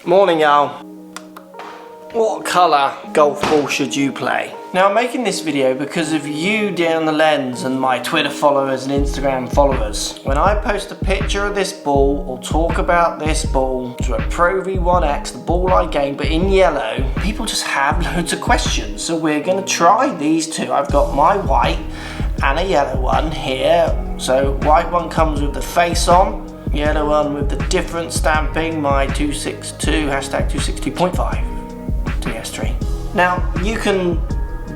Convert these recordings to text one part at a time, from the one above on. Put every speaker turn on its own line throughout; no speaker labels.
Morning, y'all. What colour golf ball should you play? Now, I'm making this video because of you down the lens and my Twitter followers and Instagram followers. When I post a picture of this ball or talk about this ball to a Pro V1X, the ball I gained, but in yellow, people just have loads of questions. So we're going to try these two. I've got my white and a yellow one here. So white one comes with the face on, yellow one with the different stamping, my 262, hashtag 262.5 TS3. Now, you can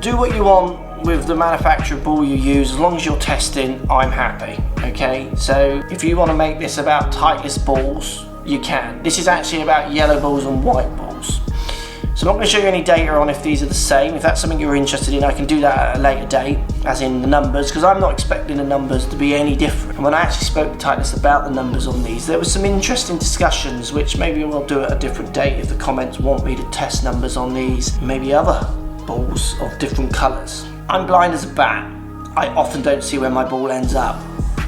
do what you want with the manufacturer ball you use, as long as you're testing, I'm happy, okay? So if you want to make this about Titleist balls, you can. This is actually about yellow balls and white balls. So I'm not going to show you any data on if these are the same. If that's something you're interested in, I can do that at a later date, as in the numbers, because I'm not expecting the numbers to be any different. And when I actually spoke to Titleist about the numbers on these, there was some interesting discussions, which maybe we'll do at a different date if the comments want me to test numbers on these, maybe other balls of different colours. I'm blind as a bat. I often don't see where my ball ends up.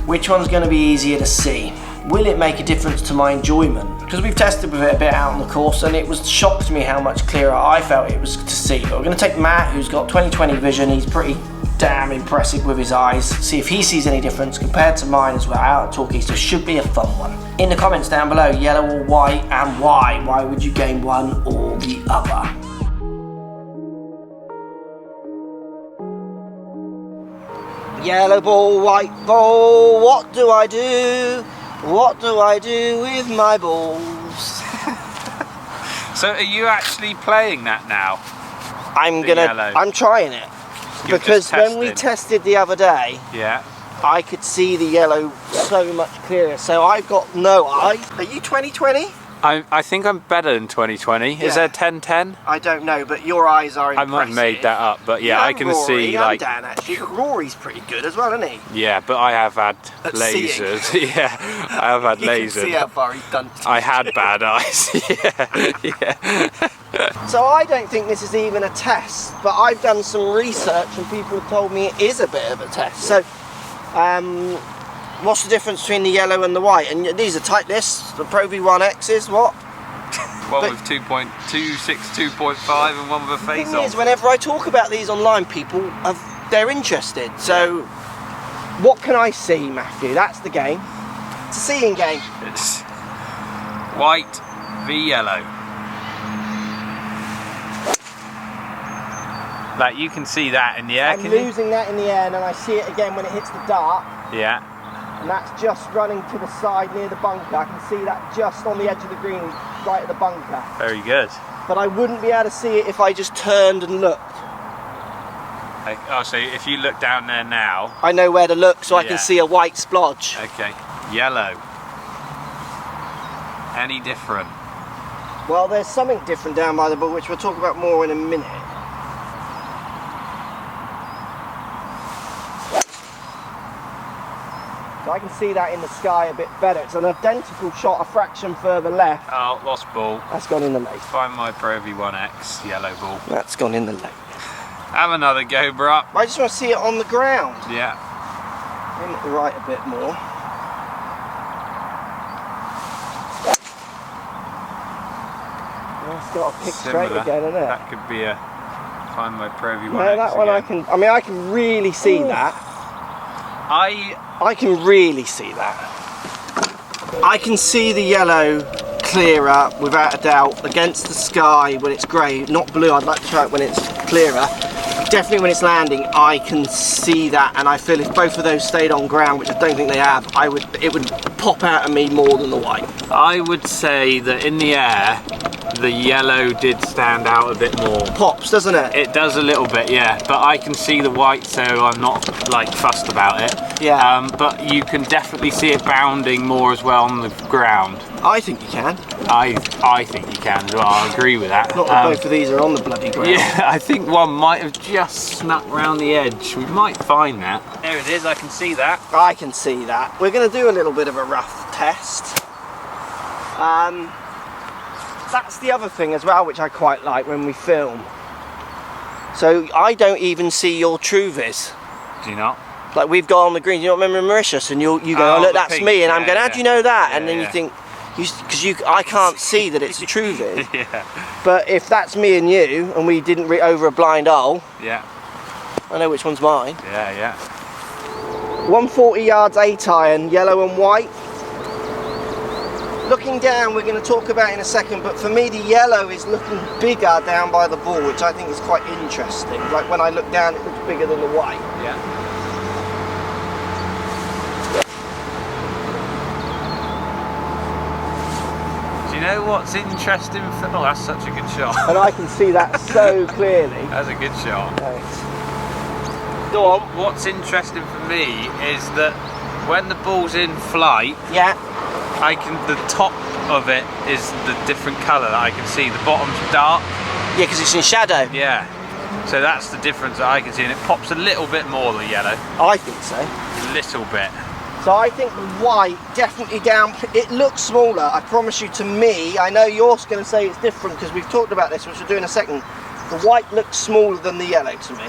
Which one's going to be easier to see? Will it make a difference to my enjoyment? Because we've tested with it a bit out on the course, and it was shocked me how much clearer I felt it was to see. But we're going to take Matt, who's got 20/20 vision. He's pretty damn impressive with his eyes. See if he sees any difference compared to mine as well out at Torquay. So should be a fun one. In the comments down below, yellow or white, and why? Why would you gain one or the other? Yellow ball, white ball, what do I do? What do I do with my balls?
So are you actually playing that now?
I'm trying it.
You're
because when we tested the other day,
yeah,
I could see the yellow so much clearer. So I've got no eye. Are you 20/20?
I think I'm better than 20/20. Yeah. Is there 10/10?
I don't know, but your eyes are impressive.
I might have made that up, but yeah, I can
Rory,
see like.
Dan, actually. Rory's pretty good as well, isn't he?
Yeah, but I have had
At
lasers. Yeah, I have had
you
lasers.
Can see how far he's done.
I had bad eyes. Yeah.
So I don't think this is even a test, but I've done some research and people have told me it is a bit of a test. So, what's the difference between the yellow and the white? And these are Titleist, the Pro V1X's, what?
One with 2.262.5 and one with a face on.
The thing is, whenever I talk about these online, they're interested. So, what can I see, Matthew? That's the game. It's a seeing game.
It's white v yellow. Like, you can see that in the air,
I'm losing that in the air, and then I see it again when it hits the dart.
Yeah.
And that's just running to the side near the bunker. I can see that just on the edge of the green, right at the bunker.
Very good.
But I wouldn't be able to see it if I just turned and looked.
Oh, so if you look down there now...
I know where to look, so I can see a white splodge.
Okay. Yellow. Any different?
Well, there's something different down by the ball, which we'll talk about more in a minute. So I can see that in the sky a bit better. It's an identical shot, a fraction further left.
Oh, lost ball.
That's gone in the lake.
Find my Pro V1X yellow ball.
That's gone in the lake.
Have another go, bro.
I just want to see it on the ground.
Yeah.
Bring it right a bit more. That's got a pick straight again, isn't it?
That could be a Find my Pro V1X.
No, that one
again.
I can really see that. I can really see that. I can see the yellow clearer without a doubt against the sky when it's grey, not blue. I'd like to try it when it's clearer. Definitely when it's landing, I can see that, and I feel if both of those stayed on ground, which I don't think they have, it would pop out of me more than the white.
I would say that in the air, the yellow did stand out a bit more.
Pops, doesn't it?
It does a little bit, yeah. But I can see the white, so I'm not like fussed about it.
Yeah.
But you can definitely see it bounding more as well on the ground.
I think you can.
I think you can as well. I agree with that.
Not that both of these are on the bloody ground.
Yeah, I think one might have just snuck round the edge. We might find that. There it is. I can see that.
I can see that. We're going to do a little bit of a rough test. That's the other thing as well, which I quite like when we film. So I don't even see your true vis.
Do you not?
Like we've got on the green, you don't remember Mauritius, and you go, oh look, that's
pink.
me, and
yeah,
I'm going, how do you know that? And then you think, Because I can't see that it's a true vid.
Yeah.
But if that's me and you, and we didn't over a blind hole,
Yeah.
I know which one's mine.
Yeah, yeah.
140 yards 8 iron, yellow and white. Looking down, we're going to talk about in a second, but for me the yellow is looking bigger down by the ball, which I think is quite interesting. Like when I look down, it looks bigger than the white.
Yeah. Do you know what's interesting? Oh, that's such a good shot.
And I can see that so clearly.
That's a good shot.
Thanks. Go on.
What's interesting for me is that when the ball's in flight,
Yeah.
the top of it is the different colour that I can see. The bottom's dark.
Yeah, because it's in shadow.
Yeah. So that's the difference that I can see, and it pops a little bit more, the yellow.
I think so.
A little bit.
So I think the white definitely down. It looks smaller. I promise you. To me, I know you're going to say it's different because we've talked about this, which we'll do in a second. The white looks smaller than the yellow to me.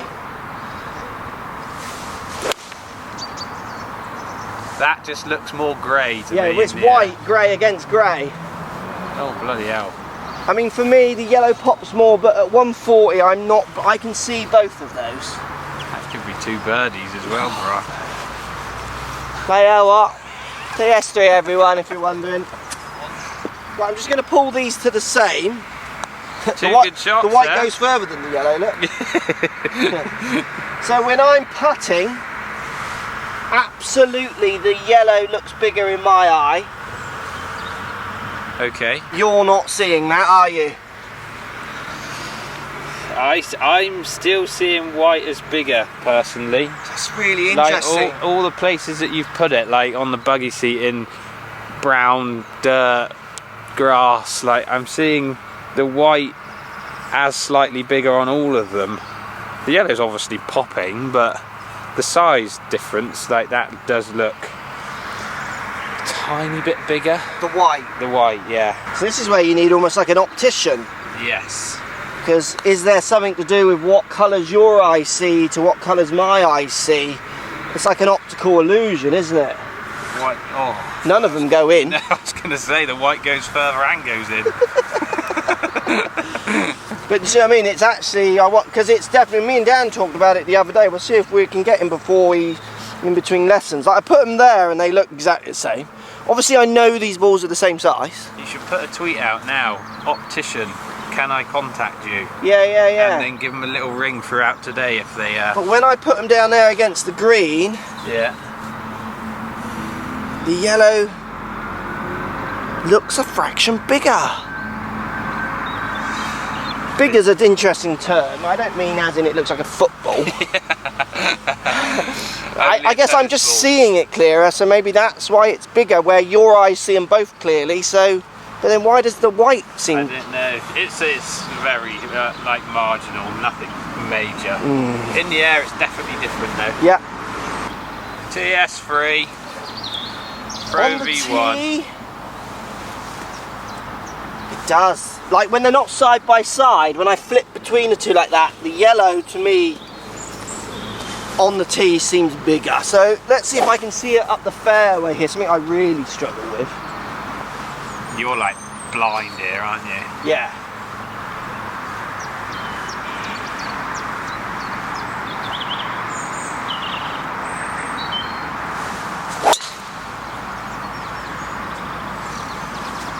That just looks more grey to me.
Yeah, it's white, grey against grey.
Oh, bloody hell.
I mean, for me, the yellow pops more, but at 140, I can see both of those.
That could be 2 birdies as well, bro.
Hey, what? TS3, everyone, if you're wondering. Right, I'm just going to pull these to the same.
Two good shots.
The white goes further than the yellow, look. So when I'm putting, absolutely the yellow looks bigger in my eye.
Okay.
You're not seeing that, are you?
I'm still seeing white as bigger, personally.
That's really interesting.
Like all the places that you've put it, like on the buggy seat in brown, dirt, grass, like I'm seeing the white as slightly bigger on all of them. The yellow's obviously popping, but the size difference, like that does look a tiny bit bigger.
The white?
The white, yeah.
So this is where you need almost like an optician.
Yes.
Because is there something to do with what colours your eyes see to what colours my eyes see? It's like an optical illusion, isn't it?
White, oh.
None of them go in.
No, I was going to say the white goes further and goes in.
But you see what I mean? It's actually, because it's definitely, me and Dan talked about it the other day. We'll see if we can get him before in between lessons. Like I put them there and they look exactly the same. Obviously I know these balls are the same size.
You should put a tweet out now, optician, can I contact you?
Yeah, yeah, yeah.
And then give them a little ring throughout today if they...
But when I put them down there against the green...
Yeah.
The yellow looks a fraction bigger. Bigger's an interesting term. I don't mean as in it looks like a football. I guess I'm just seeing it clearer, so maybe that's why it's bigger, where your eyes see them both clearly. So, but then why does the white seem?
I don't know. It's very like marginal, nothing major. In the air, it's definitely different though.
Yeah.
TS3 Pro V1.
It does. Like when they're not side by side, when I flip between the two like that, the yellow to me on the tee seems bigger. So let's see if I can see it up the fairway here, something I really struggle with.
You're like blind here, aren't you?
Yeah.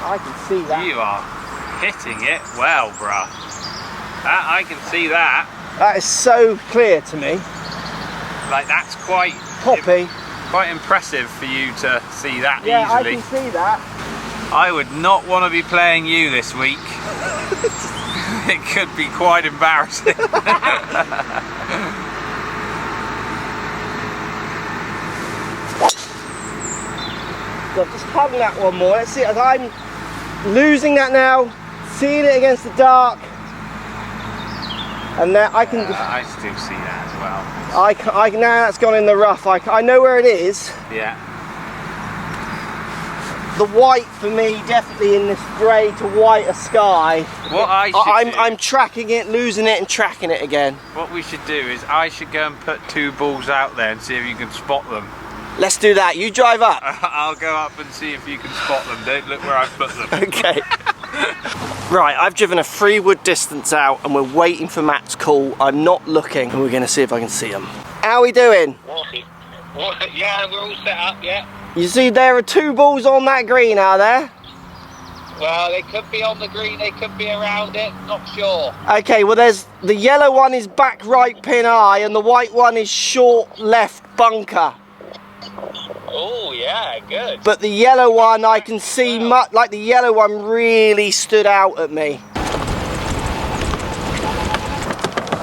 I can see that.
You are hitting it well, bruh. I can see that.
That is so clear to me.
Like that's quite
Poppy.
Quite impressive for you to see that
yeah,
easily.
I can see that.
I would not want to be playing you this week. It could be quite embarrassing.
Look, just hug that one more. Let's see, as I'm losing that now, seeing it against the dark, and now I can.
I still see that as well.
I now that's gone in the rough. I know where it is.
Yeah.
The white for me, definitely in this grey to whiter sky.
What
I'm tracking it, losing it, and tracking it again.
What we should do is I should go and put 2 balls out there and see if you can spot them.
Let's do that. You drive up.
I'll go up and see if you can spot them. Don't look where I've put them.
Okay. Right, I've driven a 3 wood distance out and we're waiting for Matt's call. I'm not looking and we're going to see if I can see him. How are we doing?
Yeah, we're all set up, yeah.
You see there are 2 balls on that green, are there?
Well, they could be on the green, they could be around it, not sure.
Okay, well there's the yellow one is back right pin eye and the white one is short left bunker.
Oh, yeah, good.
But the yellow one I can see like the yellow one really stood out at me.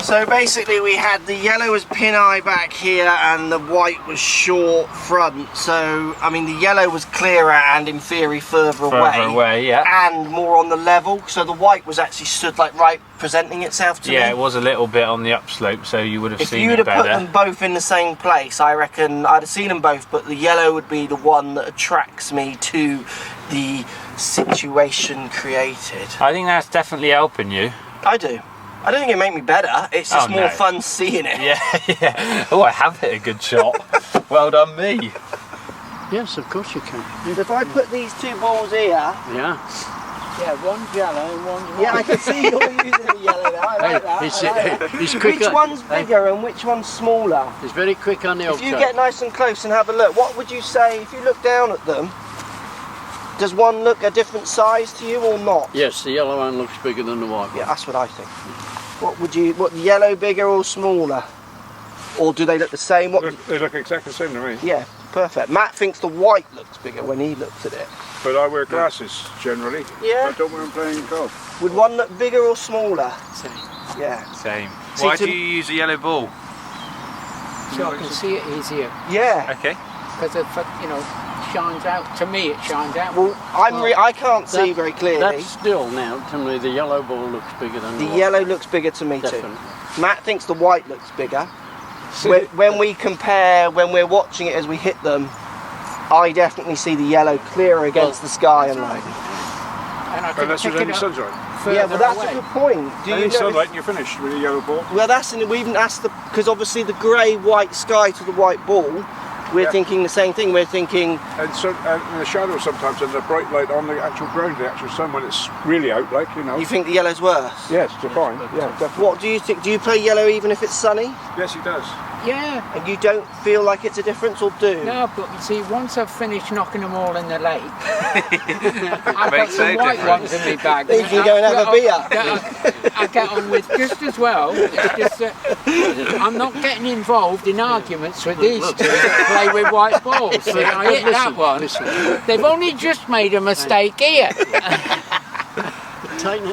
So basically we had the yellow was pin eye back here and the white was short front. So, I mean, the yellow was clearer and in theory further away,
yeah.
And more on the level. So the white was actually stood like right presenting itself to me.
Yeah, it was a little bit on the upslope, so you would have seen it better.
If you'd have put them both in the same place, I reckon I'd have seen them both, but the yellow would be the one that attracts me to the situation created.
I think that's definitely helping you.
I do. I don't think it made me better, it's just more
no.
fun seeing it.
Yeah, yeah. Oh, I have hit a good shot. Well done me.
Yes, of course you can.
If I put these 2 balls here...
Yeah.
Yeah, one's yellow and one's white.
Yeah, I can see you're using the yellow now, I like that.
It's quicker.
Which one's bigger and which one's smaller?
It's very quick on the
If
outside.
you get nice and close and have a look, what would you say, if you look down at them, does one look a different size to you or not?
Yes, the yellow one looks bigger than the white one.
Yeah, that's what I think. What yellow bigger or smaller? Or do they look the same?
They look exactly the same to me.
Yeah, perfect. Matt thinks the white looks bigger when he looks at it.
But I wear glasses generally.
Yeah.
I don't wear them playing golf.
Would one look bigger or smaller?
Same.
Yeah.
Same.
See,
Why
to-
do you use a yellow ball?
So I can see it easier
Yeah.
Okay.
because it, shines out. To me, it shines out.
Well, I can't see
That-
very clearly.
That's still now, to me, the yellow ball looks bigger than
The
white.
yellow looks bigger to me
Definitely.
too. Matt thinks the white looks bigger. When we compare, when we're watching it as we hit them, I definitely see the yellow clearer against the sky and light.
And I can
Unless
pick
there's
it
any
up
sunshine.
further
Yeah, well that's
away.
a good point. Do you
Any
notice?
sunlight and you're finished with a yellow ball.
Well, because obviously the grey white sky to the white ball, we're
Yeah.
thinking the same thing. We're thinking,
And in the shadow sometimes and the bright light on the actual ground, the actual sun when it's really out, like, you know.
you think the yellow's worse?
Yes, to fine. Yeah, definitely.
What do you think? Do you play yellow even if it's sunny?
Yes, he does.
Yeah.
And you don't feel like it's a difference, or do?
No, but you see, once I've finished knocking them all in the lake, I've got
Makes
some
no
white
difference.
ones in my bag.
Then you can go and have a beer.
I get on with just as well. It's just that I'm not getting involved in arguments with these two that play with white balls. So I hit that one. They've only just made a mistake here.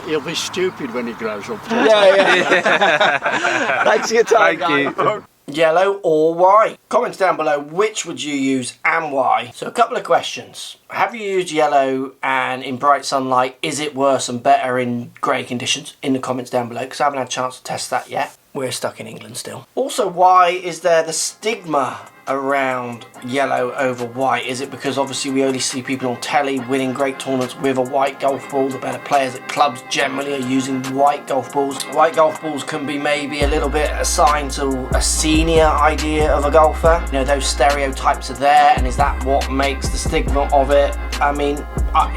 He'll be stupid when he grows up.
Yeah. Thanks for your time,
Thank
guys.
you.
Yellow or white? Comments down below, which would you use and why? So a couple of questions. Have you used yellow, and in bright sunlight, is it worse and better in grey conditions? In the comments down below, because I haven't had a chance to test that yet. We're stuck in England still. Also, why is there the stigma around yellow over white? Is it because obviously we only see people on telly winning great tournaments with a white golf ball? The better players at clubs generally are using white golf balls. White golf balls can be maybe a little bit assigned to a senior idea of a golfer. You know, those stereotypes are there, and is that what makes the stigma of it? I mean,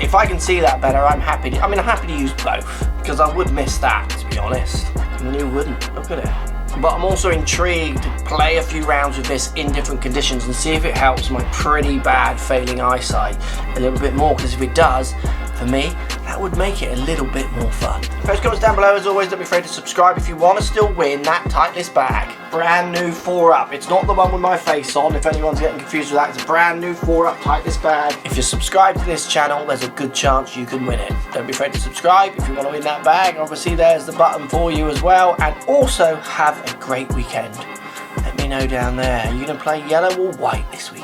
if I can see that better, I'm happy to, I'm happy to use both, because I would miss that, to be honest. And who wouldn't? Look at it. But I'm also intrigued to play a few rounds with this in different conditions and see if it helps my pretty bad failing eyesight a little bit more, because if it does, for me, that would make it a little bit more fun. Post comments down below, as always. Don't be afraid to subscribe if you want to still win that Titleist bag. Brand new 4-up. It's not the one with my face on, if anyone's getting confused with that. It's a brand new 4-up Titleist bag. If you're subscribed to this channel, there's a good chance you can win it. Don't be afraid to subscribe if you want to win that bag. Obviously, there's the button for you as well. And also, have a great weekend. Let me know down there. Are you going to play yellow or white this week?